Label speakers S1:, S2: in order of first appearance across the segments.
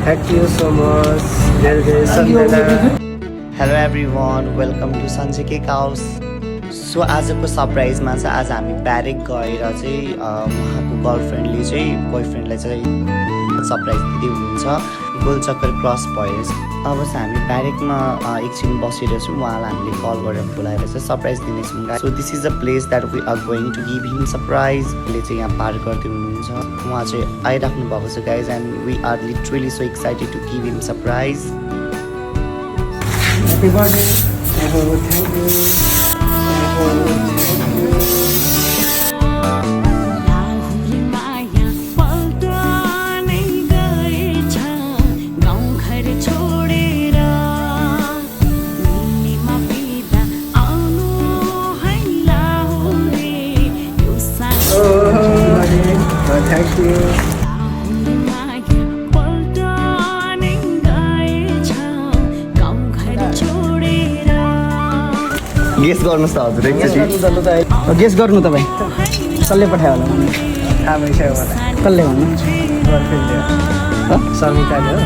S1: Thank you so much. Very, very Sandana.
S2: Hello everyone welcome to सन्चे cake house so आजको सरप्राइजमा चाहिँ आज हामी ब्यारेक गएर चाहिँ उहाँको गर्लफ्रेन्डले चाहिँ बोयफ्रेन्डलाई चाहिँ सरप्राइज दिँदै हुनुहुन्छ गोलचक्कर क्रस भएर अब चाहिँ हामी ब्यारेकमा एकछिन बसेर छौँ उहाँलाई हामीले कल गरेर बोलाएर चाहिँ सरप्राइज दिनेछौँ so this is a place that we are going to give him surprise ले चाहिँ यहाँ पार गर्दै हुनुहुन्छ उहाँ चाहिँ आइराख्नु भएको छ guys and we are literally so excited to give him surprise
S1: Happy birthday. Thank you. Thank you. Thank you.
S2: Guess गर्नुहोस् त हजुर एकचोटि
S3: गेस गर्नु तपाईँ कसले पठायो होला भन्नु
S1: थाहा भइसक्यो मलाई
S3: कसले भन्नु
S1: गर्लफ्रेन्डले समिताले हो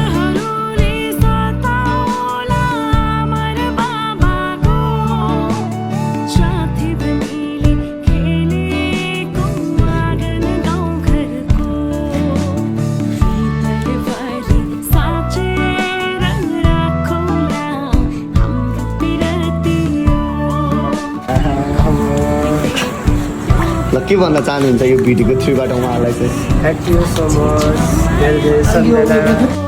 S2: ल के भन्न चाहनुहुन्छ यो भिडियोको थ्रुबाट उहाँलाई चाहिँ
S1: Thank you so much. Very, very Sandana.